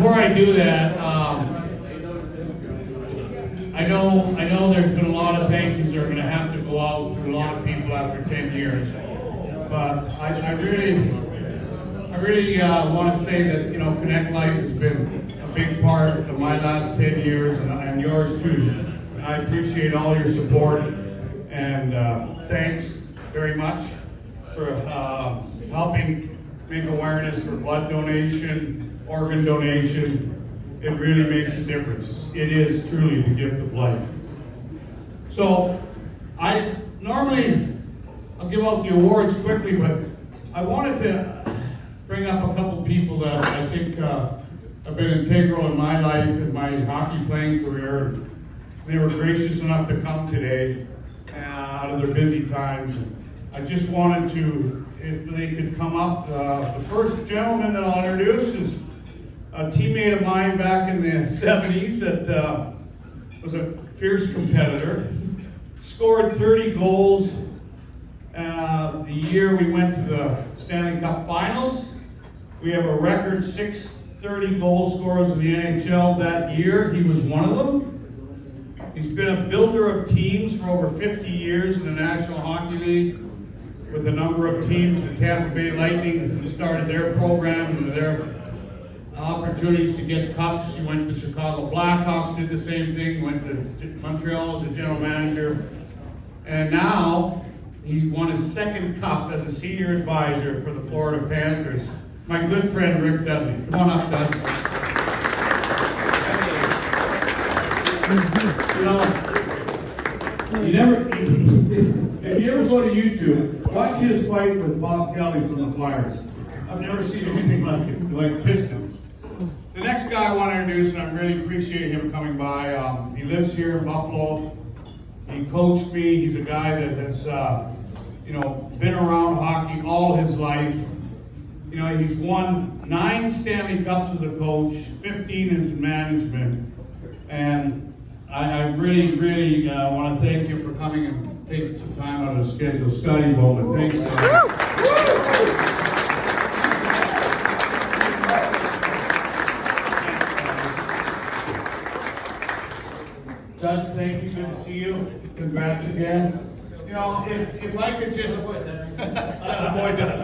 before I do that, I know there's been a lot of thank yous that are going to have to go out to a lot of people after 10 years. But I really want to say that, you know, Connectlife has been a big part of my last 10 years and yours too. I appreciate all your support, and thanks very much for helping make awareness for blood donation, organ donation. It really makes a difference. It is truly the gift of life. So I'll give out the awards quickly, but I wanted to bring up a couple people that I think have been integral in my life and my hockey playing career. They were gracious enough to come today out of their busy times. I just wanted to, if they could come up. The first gentleman that I'll introduce is a teammate of mine back in the 70s that was a fierce competitor. Scored 30 goals the year we went to the Stanley Cup Finals. We have a record 630 goal scorers in the NHL that year. He was one of them. He's been a builder of teams for over 50 years in the National Hockey League with a number of teams. The Tampa Bay Lightning, who started their program and their opportunities to get cups. He went to the Chicago Blackhawks, did the same thing, went to Montreal as a general manager. And now he won his second cup as a senior advisor for the Florida Panthers. My good friend Rick Dudley. Come on up, Dud. You know, if you ever go to YouTube, watch his fight with Bob Kelly from the Flyers. I've never seen anything like it, like Pistons. The next guy I want to introduce, and I really appreciate him coming by, he lives here in Buffalo. He coached me. He's a guy that has, been around hockey all his life. You know, he's won 9 Stanley Cups as a coach, 15 as management, and I really want to thank you for coming and taking some time out of the schedule. Scotty Bowman, thanks. Dud, thank you. Good to see you. Congrats again. You know, if I could just... boy, Dud.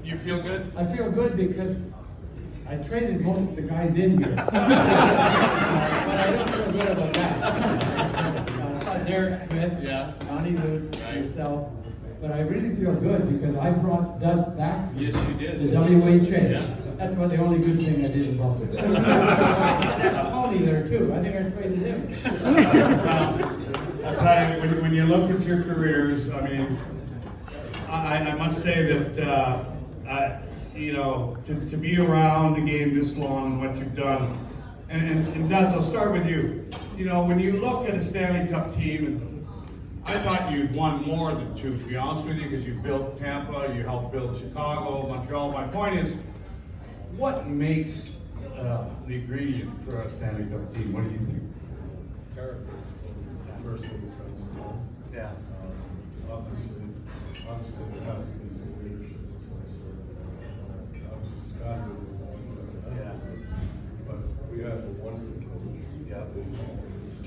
You feel good? I feel good because I traded most of the guys in here. But I don't feel good about that. I saw Derek Smith, Donnie Luce, yourself. But I really feel good because I brought Dud back. Yes, you did. The W.A. trade. That's about the only good thing I did about it. There's Tony there too. I think I traded him. I'll tell you, when you look at your careers, I mean, I must say that, to be around the game this long and what you've done, and Dud, I'll start with you. You know, when you look at a Stanley Cup team, I thought you'd won more than 2, to be honest with you, because you built Tampa, you helped build Chicago, Montreal. My point is, what makes the ingredient for a Stanley Cup team? What do you think? Character is the first thing that comes to mind. Yeah. Obviously, there has to be some leadership in place. Obviously, Scotty was one, but we have a wonderful coach. Yeah.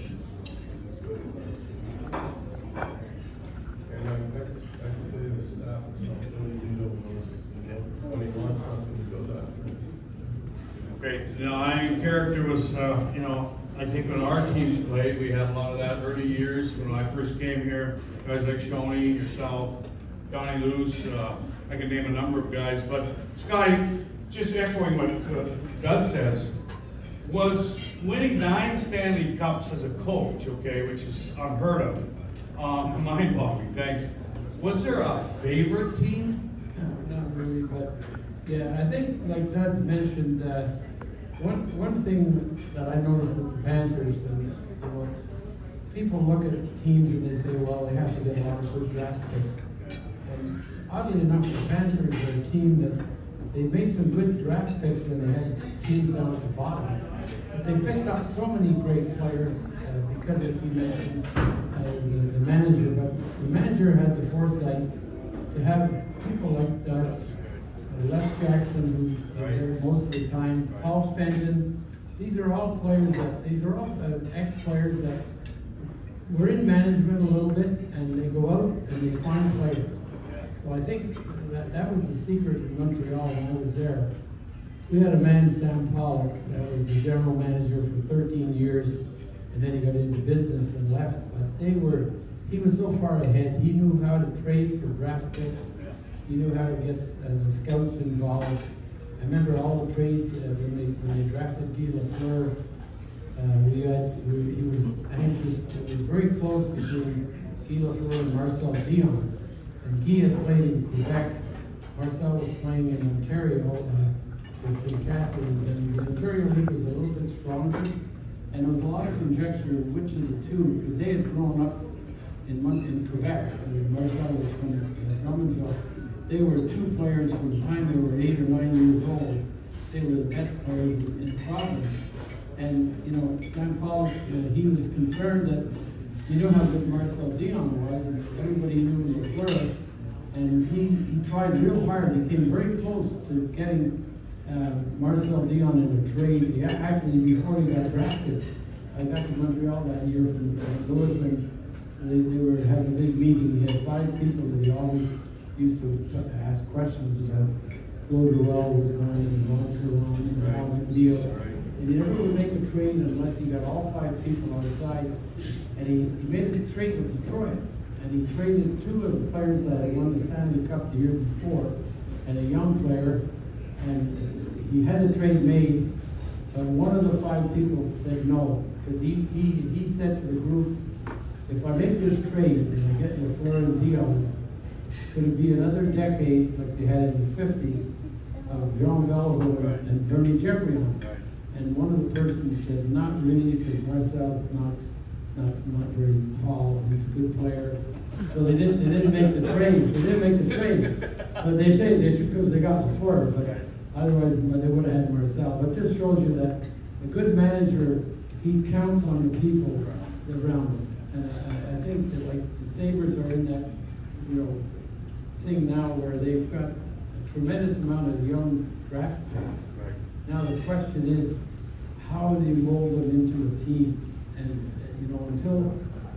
He's good at that. And I can say the staff is not really lead over those. When he wants something, he goes after it. Great. You know, character was, I think when our teams played, we had a lot of that early years. When I first came here, guys like Shoney, yourself, Donnie Luce, I can name a number of guys. But Scotty, just echoing what Dud says, was winning 9 Stanley Cups as a coach, okay, which is unheard of, mind-boggling, thanks. Was there a favorite team? No, not really, but yeah, I think like Dud's mentioned, one thing that I noticed with the Panthers, and people look at teams and they say, well, they have to get a lot of good draft picks. And oddly enough, the Panthers are a team that they made some good draft picks when they had teams down at the bottom. But they picked up so many great players because, as we mentioned, the manager. But the manager had the foresight to have people like Dud's Les Jackson, who was there most of the time, Paul Fenton. These are all players these are all ex-players that were in management a little bit, and they go out and they find players. Well, I think that was the secret in Montreal when I was there. We had a man, Sam Pollock, that was the general manager for 13 years, and then he got into business and left. But he was so far ahead. He knew how to trade for draft picks. He knew how to get as a scouts involved. I remember all the trades when they drafted Guy Lafleur. He was anxious. It was very close between Guy Lafleur and Marcel Dion. And Guy had played in Quebec. Marcel was playing in Ontario with St. Catharines, and the Ontario League was a little bit stronger. And there was a lot of conjecture of which of the two, because they had grown up in Quebec. And Marcel was from Drummondville. They were two players from the time they were 8 or 9 years old. They were the best players in the province. And, Sam Pollock, he was concerned that, how good Marcel Dion was, and everybody knew Lafleur. And he tried real hard. He came very close to getting Marcel Dion in a trade. Actually, before he got drafted, I got to Montreal that year from Louis, and they were having a big meeting. He had 5 people that he always used to ask questions about. Claude Ruel was going, and Montreal, and Paul McNeil. And he never would make a trade unless he got all 5 people on his side. And he made a trade with Detroit. And he traded 2 of the players that had won the Stanley Cup the year before, and a young player. And he had a trade made, but one of the 5 people said no, because he said to the group, if I make this trade and I get Lafleur and Dion, could it be another decade like they had in the 50s of Jean Beliveau and Bernie Geoffrion? And one of the persons said, not really, because Marcel's not very tall. He's a good player. So they didn't make the trade. They didn't make the trade, but they did because they got Lafleur. But otherwise, they would have had Marcel. But just shows you that a good manager, he counts on the people around him. And I think that like the Sabres are in that thing now where they've got a tremendous amount of young draft picks. Now the question is, how do you mold them into a team? And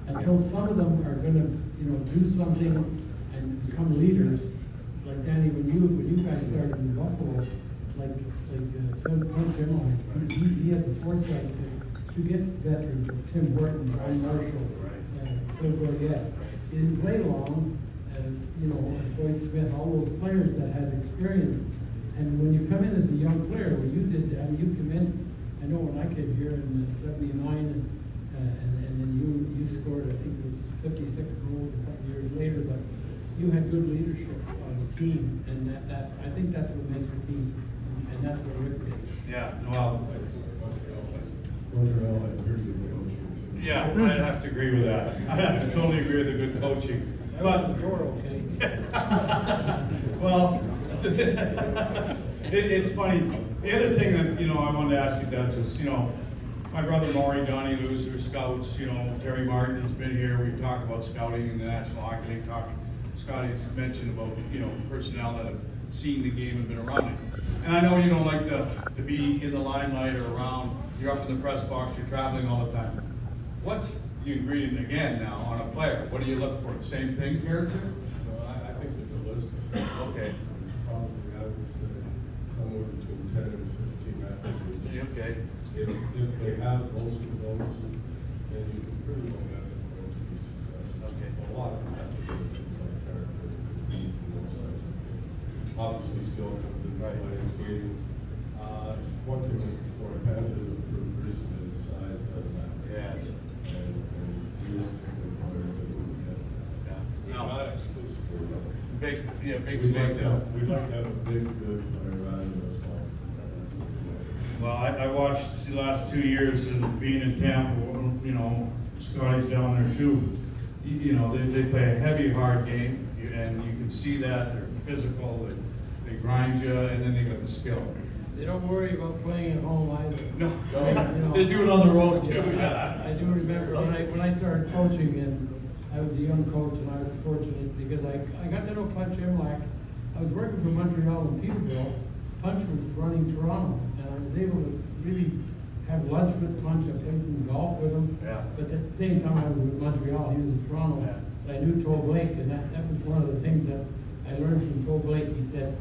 until some of them are going to do something and become leaders, like Danny, when you guys started in Buffalo, like Tim, he had the foresight to get veterans, Tim Horton, Brian Marshall, Phil Goyette. He didn't play long, Floyd Smith, all those players that had experience. And when you come in as a young player, when you did, you come in, I know when I came here in '79, and then you scored, I think it was 56 goals a couple years later, but you had good leadership on the team, and that I think that's what makes a team, and that's what Rick did. Yeah, well, Montreal has very good coaching. yeah, I'd have to agree with that. I have to totally agree with the good coaching. But, okay. well, it's funny. The other thing that, I wanted to ask you, Dutch, was, my brother Maury, Donnie Loser, scouts, Terry Martin has been here. We talk about scouting in the National Hockey League. Scotty's mentioned about, personnel that have seen the game and been around it. And I know you don't like to be in the limelight or around. You're up in the press box, you're traveling all the time. What's the ingredient again now on a player? What do you look for? The same thing, character? No, I think there's a list of things. Okay. Probably, I would say, somewhere between 10 and 15 attributes. Okay. If they have most of those, then you can pretty well have them going to be successful. Okay. A lot of them have to do things like character, and those types of things. Obviously, skill comes into play, skating. One thing for a Panthers improved recently is size does matter. Yes. And we look for the players that we can get. Yeah. We're not exclusively. Big We like swing to though. have a big, good player rather than a small. That's what we like. Well, I watched the last 2 years and being in Tampa, Scotty's down there too. They play a heavy, hard game, and you can see that they're physical, they grind you, and then they got the skill. They don't worry about playing at home either. No, they do it on the road too. Yeah. I do remember when I started coaching, and I was a young coach, and I was fortunate because I got to know Punch Imlach, I was working for Montreal and Peterborough. Punch was running Toronto, and I was able to really have lunch with Punch. I played some golf with him. Yeah. But at the same time, I was with Montreal. He was in Toronto. Yeah. But I knew Toe Blake, and that was one of the things that I learned from Toe Blake. He said,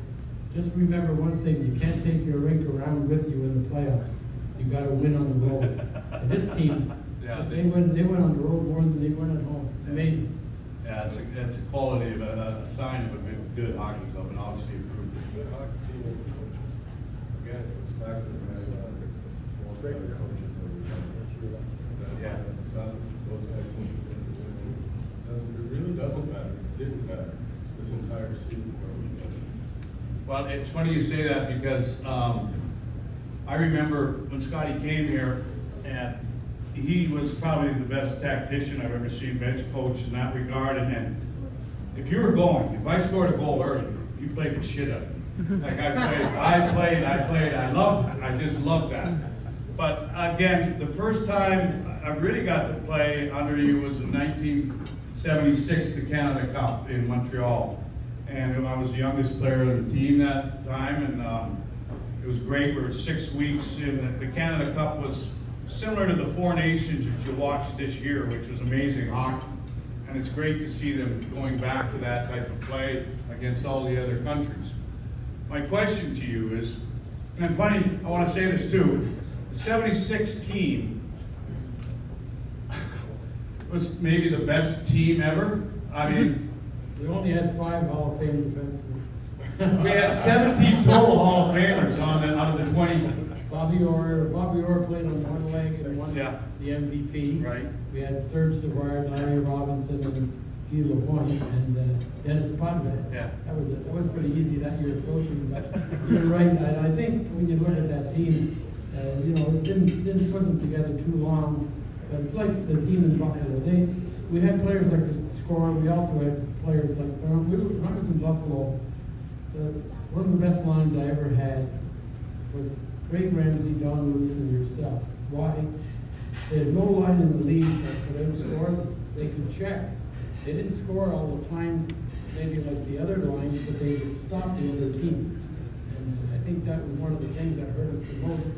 just remember one thing, you can't take your rink around with you in the playoffs. You gotta win on the road. And this team, Yeah. they went on the road more than they went at home. It's amazing. Yeah, it's a quality of a sign of a good hockey club, and obviously improved. Good hockey team, again, it goes back to the guys, four or five coaches that we have. Yeah. Those guys seem to think it really doesn't matter, it didn't matter this entire season where we did. Well, it's funny you say that because I remember when Scotty came here, and he was probably the best tactician I've ever seen, bench coach in that regard. And if you were going, if I scored a goal early, you played the shit out of me. Like I played, I loved it. I just loved that. But again, the first time I really got to play under you was in 1976, the Canada Cup in Montreal. And I was the youngest player on the team that time, and it was great. We were 6 weeks in. The Canada Cup was similar to the Four Nations that you watched this year, which was amazing hockey. And it's great to see them going back to that type of play against all the other countries. My question to you is, and funny, I want to say this too, the 76 team was maybe the best team ever. I mean, We only had 5 Hall of Fame defensemen. we had 17 total Hall of Famers out of the 20. Bobby Orr played on one leg and won Yeah. the MVP. Right. We had Serge Savard, Larry Robinson, and Guy Lapointe, and Dennis Podman. Yeah. That was pretty easy that year coaching, but you're right. I think when you look at that team, it wasn't together too long, but it's like the team in Buffalo. We had players that could score. We also had players like when I was in Buffalo. One of the best lines I ever had was Craig Ramsey, Don Lewis, and yourself. Why? There's no line in the league that could outscore them. They could check. They didn't score all the time, maybe like the other lines, but they would stop the other team. And I think that was one of the things that hurt us the most.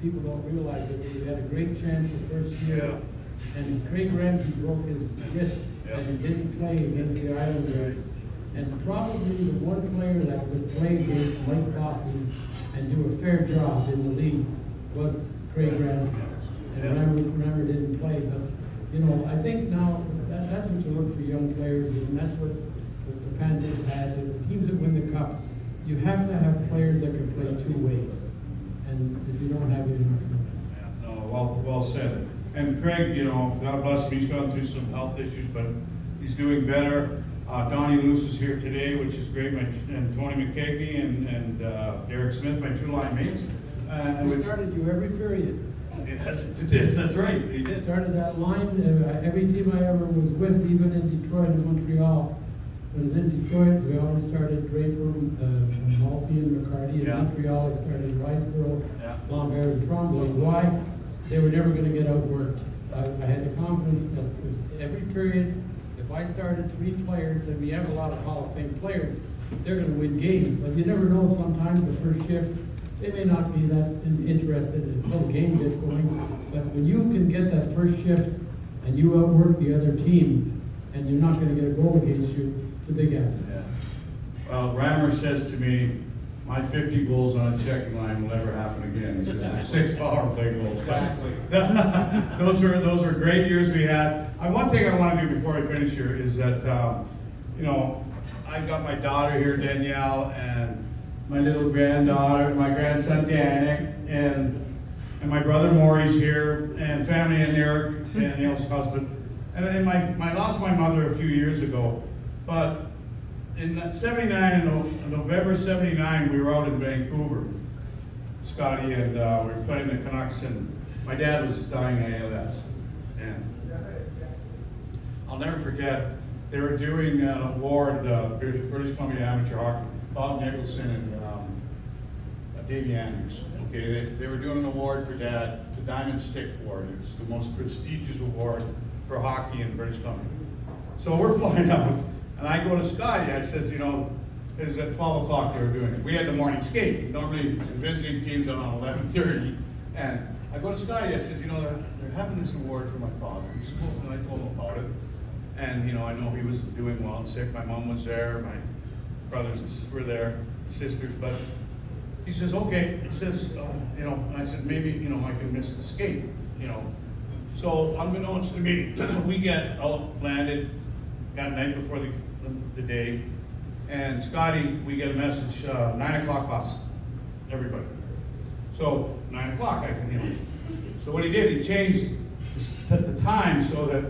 People don't realize that we had a great chance the first year. Yeah. And Craig Ramsey broke his wrist and he didn't play against the Islanders. And probably the one player that would play against Mike Boston and do a fair job in the league was Craig Ramsey. And remember didn't play, but I think now that's what you look for young players, and that's what the Panthers had. The teams that win the cup, you have to have players that can play 2 ways, and if you don't have it, you're not going to. Yeah, no, well said. And Craig, God bless him, he's gone through some health issues, but he's doing better. Donnie Luce is here today, which is great, and Tony McKegney and Derek Smith, my 2 line mates. We started you every period. Yes, that's right. He did. Started that line, every team I ever was with, even in Detroit and Montreal. When I was in Detroit, we always started Draper, Maltby and McCarty. In Yeah. Montreal, I started Riceborough, Yeah. Lambert, and Tremblay. Why? They were never going to get outworked. I had the confidence that with every period, if I started 3 players, and we have a lot of Hall of Fame players, they're going to win games. But you never know, sometimes the first shift, they may not be that interested until the game gets going. But when you can get that first shift and you outwork the other team, and you're not going to get a goal against you, it's a big asset. Yeah. Well, Rammer says to me, my 50 goals on a checking line will never happen again. He says, 6 power play goals. Exactly. those are great years we had. One thing I want to do before I finish here is that, I got my daughter here, Danielle, and my little granddaughter, my grandson, Danik, and my brother Maury's here, and family in Eric, Danielle's husband. And I lost my mother a few years ago, but in 79, in November 79, we were out in Vancouver, Scotty, and we were playing the Canucks, and my dad was dying of ALS. And I'll never forget, they were doing an award, British Columbia Amateur Hockey, Bob Nicholson and Davey Andrews. Okay, they were doing an award for Dad, the Diamond Stick Award. It was the most prestigious award for hockey in British Columbia. So we're flying out, and I go to Scotty. I said, is at 12 o'clock they were doing it. We had the morning skate. Normally, the visiting teams are on 11:30. And I go to Scotty, I said, you know, they're having this award for my father. He said, well, and I told him about it. And, you know, I know he was doing well and sick. My mom was there, my brothers were there, sisters, but he says, okay. He says, you know, and I said, maybe, you know, I can miss the skate, you know. So unbeknownst to me, we get out landed, got night before the day, and Scotty, we get a message, 9 o'clock bus, everybody. So 9 o'clock, I can, you know. So what he did, he changed the time so that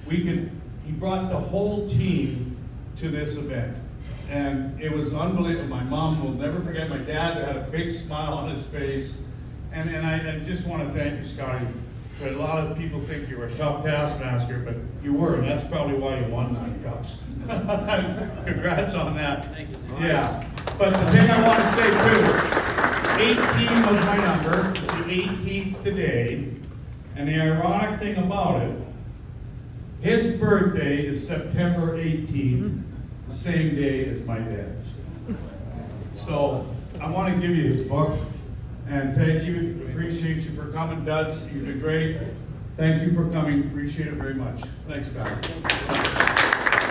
we could, he brought the whole team to this event. And it was unbelievable. My mom will never forget, my dad had a big smile on his face. And I just want to thank you, Scotty. A lot of people think you were a tough taskmaster, but you were, and that's probably why you won 9 cups. Congrats on that. Thank you. Yeah, but the thing I want to say too, 18 was my number, it's the 18th today, and the ironic thing about it, his birthday is September 18th, the same day as my dad's. So I want to give you his book. And thank you, appreciate you for coming, Duds, you've been great. Thank you for coming, appreciate it very much. Thanks, guys.